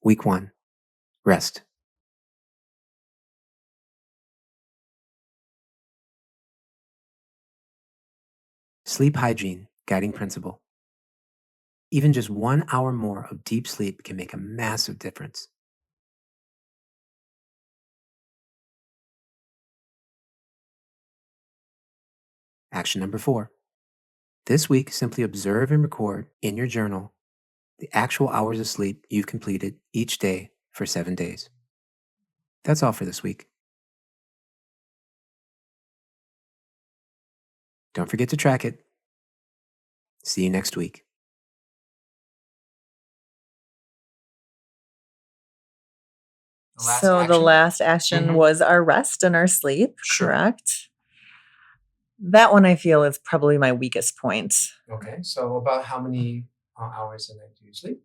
Week 1. Rest. Sleep hygiene, guiding principle. Even just 1 hour more of deep sleep can make a massive difference. Action number 4. This week, simply observe and record in your journal the actual hours of sleep you've completed each day for 7 days. That's all for this week. Don't forget to track it. See you next week. The last action was our rest and our sleep, correct? That one I feel is probably my weakest point. Okay, so about how many hours a night do you sleep?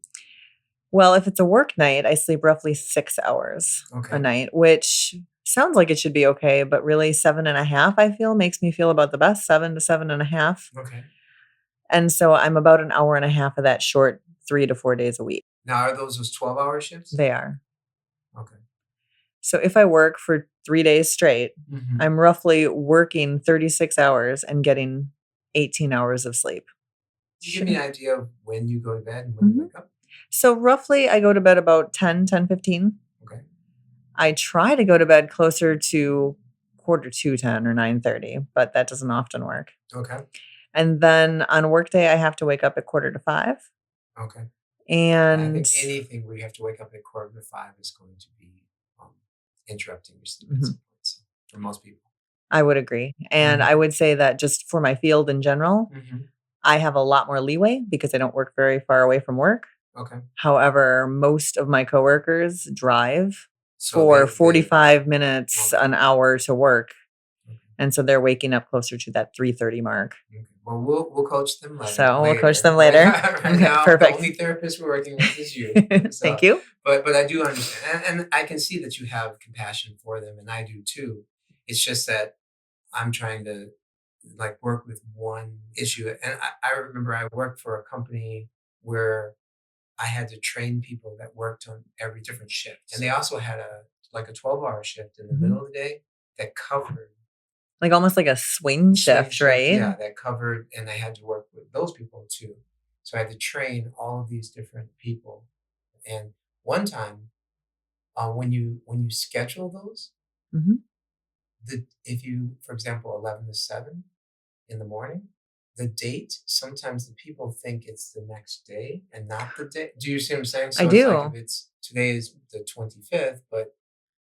Well, if it's a work night, I sleep roughly 6 hours a night, which sounds like it should be okay, but really 7.5, I feel, makes me feel about the best, 7 to 7.5. Okay. And so I'm about an hour and a half of that short 3 to 4 days a week. Now, are those 12-hour shifts? They are. Okay. So if I work for 3 days straight, I'm roughly working 36 hours and getting 18 hours of sleep. Can you give me an idea of when you go to bed and when you wake up? So roughly I go to bed about 10:15. Okay. I try to go to bed closer to 10:45 or 9:30, but that doesn't often work. Okay. And then on a work day, I have to wake up at 4:45. Okay. And I think anything where you have to wake up at 4:45 is going to be interrupting your sleep at some point, so, for most people. I would agree. And I would say that just for my field in general, I have a lot more leeway because I don't work very far away from work. Okay. However, most of my coworkers drive for 45 minutes, an hour to work. And so they're waking up closer to that 3:30 mark. Okay. Well, we'll coach them later. So we'll coach them later. Right now, perfect. The only therapist we're working with is you. So, Thank you. But I do understand, and I can see that you have compassion for them, and I do too. It's just that I'm trying to work with one issue, and I remember I worked for a company where I had to train people that worked on every different shift, and they also had a 12-hour shift in the middle of the day that covered. Almost like a swing shift, right? Yeah, that covered, and I had to work with those people too. So I had to train all of these different people. And one time, when you schedule those, if you, for example, 11 to 7 in the morning, the date, sometimes the people think it's the next day and not the day. Do you see what I'm saying? So I do. If it's today is the 25th, but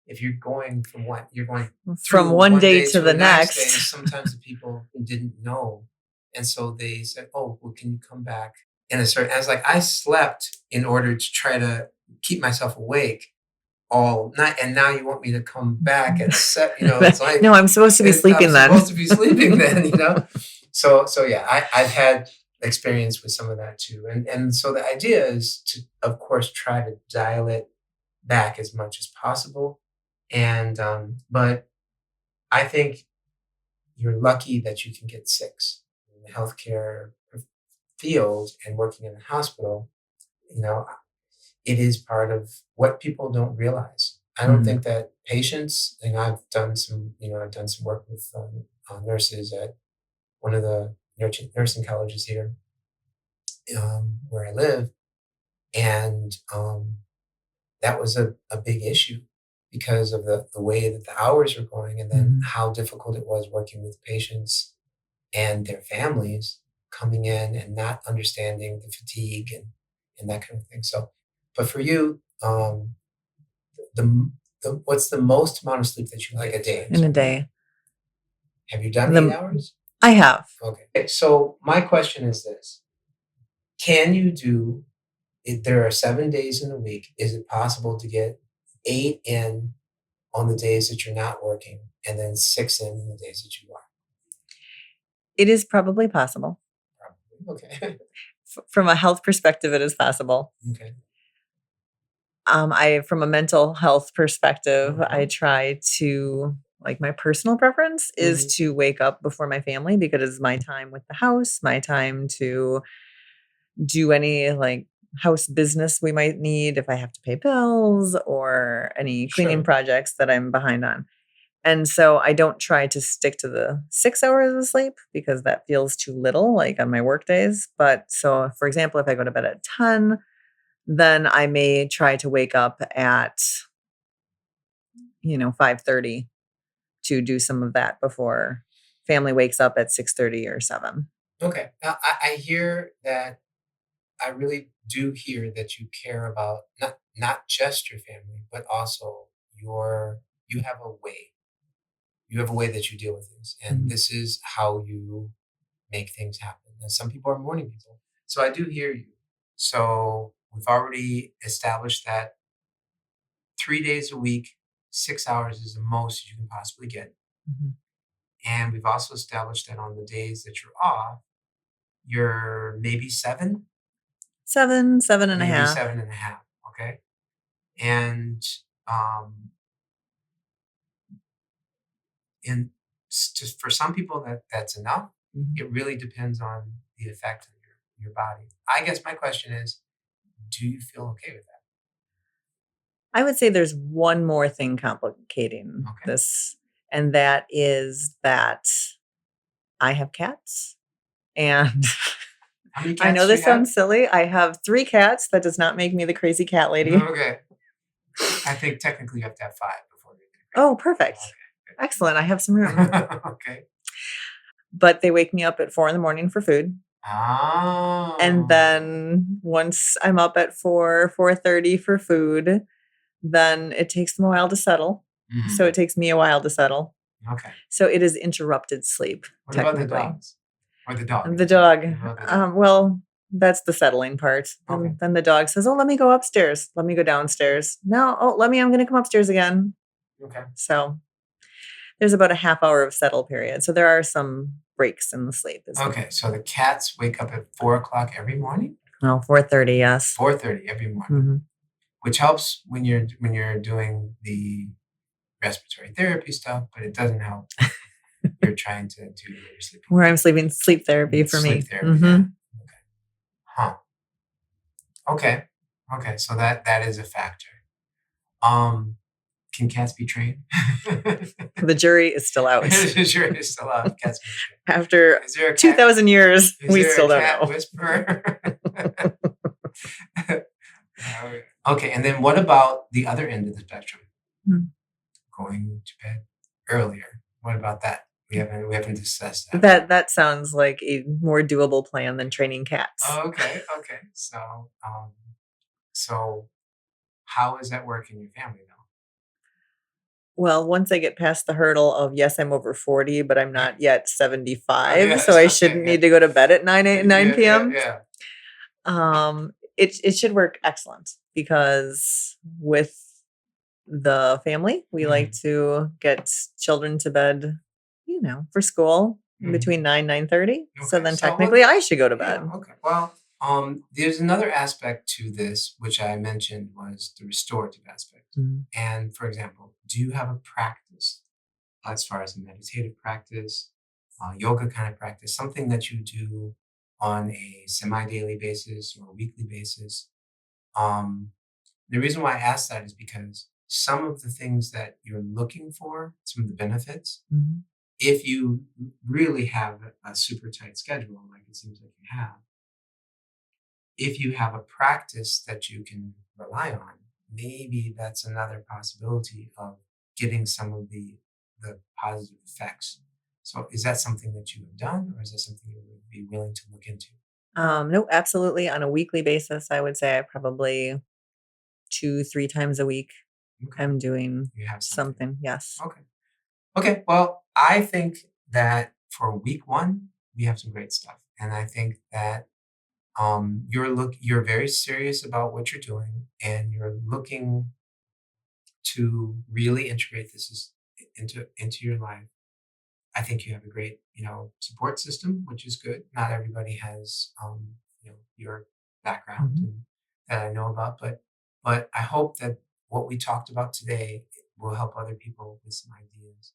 if you're going from one day to the next day, sometimes the people didn't know. And so they said, oh, well, can you come back in a certain, I was like, I slept in order to try to keep myself awake all night. And now you want me to come back at set, it's like, no, I'm supposed to be sleeping then. I'm supposed to be sleeping then, So yeah, I've had experience with some of that too. And so the idea is to, of course, try to dial it back as much as possible. And, but I think you're lucky that you can get 6 in the healthcare field and working in the hospital. It is part of what people don't realize. I don't think that patients, and I've done some work with nurses at one of the nursing colleges here where I live. And that was a big issue because of the way that the hours were going, and then how difficult it was working with patients and their families coming in and not understanding the fatigue and that kind of thing. So, but for you, what's the most amount of sleep that you like a day? In a day. Have you done 8 hours? I have. Okay. So my question is this. Can you do, if there are 7 days in a week, is it possible to get 8 in on the days that you're not working and then 6 in the days that you are? It is probably possible. Probably. Okay. From a health perspective, it is possible. Okay. From a mental health perspective, I try to, my personal preference is to wake up before my family because it's my time with the house, my time to do any house business we might need if I have to pay bills or any cleaning Sure. projects that I'm behind on. And so I don't try to stick to the 6 hours of sleep because that feels too little, like, on my work days. But so, for example, if I go to bed at 10, then I may try to wake up at, 5:30 to do some of that before family wakes up at 6:30 or 7. Okay. I hear that. I really do hear that you care about not just your family, but also you have a way. You have a way that you deal with things, and Mhm, this is how you make things happen. And some people are morning people, so I do hear you. So we've already established that 3 days a week, 6 hours is the most you can possibly get, mhm. and we've also established that on the days that you're off, you're maybe seven, 7, 7 and a maybe half. 7.5. Okay, and um, and just for some people that's enough. Mhm. It really depends on the effect on your body. I guess my question is, do you feel okay with I would say there's one more thing complicating that? Okay. this, and that is that I have cats, and How many I know cats do you this have? sounds silly. I have 3 cats. That does not make me the crazy cat lady. Okay. I think technically you have to have five before you get Oh, perfect. Excellent. I have some room. crazy. Okay. But they wake me up at 4 in the morning for food. And Oh. then once I'm up at 4, 4:30 for food, then it takes them a while to settle. So it Mm, takes me a while to settle. okay. So it is interrupted sleep, What about the technically. dogs? Or the dog, The I'm sorry. dog, What about the dog? well, that's the settling part. Okay. Then the dog says, "Oh, let me go upstairs. Let me go downstairs. No, oh, I'm gonna come upstairs again." Okay. So there's about a half hour of settle period. So there are some breaks in the sleep is the Okay. So the cats wake up at 4 o'clock every morning? Oh, 4:30, yes. 4:30 every morning, Mhm. which helps when you're doing the respiratory therapy stuff, but it doesn't help when you're trying to do your sleeping. Where I'm sleeping sleep therapy for Sleep me. therapy, yeah. Mhm. Okay. Huh. Okay. Okay. So that is a factor. Um, can cats be trained? The jury is still out. Sure, it's still out. Cats can be trained. After Is there a cat? 2,000 years, Is we there a still don't cat know. whisperer? Okay, and then what about the other end of the spectrum? Mm. Going to bed earlier. What about that? We haven't discussed that. That sounds like a more doable plan than training cats. Oh, okay, okay. So how is that work in your family though? Well, once I get past the hurdle of, yes, I'm over 40, but I'm not yet Oh 75, yeah, so I okay, shouldn't yeah. need to go to bed at 9 Yeah, yeah, PM. yeah. It should work excellent because with the family, we like Mhm, to get children to bed, for school mhm. between 9, 9:30. So Okay, then so well, technically I should go to yeah, bed. okay. Well, there's another aspect to this which I mentioned was the restorative aspect. Mhm. And for example, do you have a practice as far as a meditative practice, yoga kind of practice, something that you do on a semi-daily basis or a weekly basis? Um, the reason why I ask that is because some of the things that you're looking for, some of the benefits, Mhm. if you really have a super tight schedule, like it seems like you have, if you have a practice that you can rely on, maybe that's another possibility of getting some of the positive effects. So is that something that you have done, or is that something you would be willing to look into? No, absolutely. On a weekly basis, I would say I probably 2, 3 times a week Okay, I'm doing you have something. something. Yes. Okay. Okay. Well, I think that for week one, we have some great stuff, and I think that you're very serious about what you're doing, and you're looking to really integrate into your life. I think you have a great, support system, which is good. Not everybody has, your background Mhm. and that I know about, but I hope that what we talked about today will help other people with some ideas.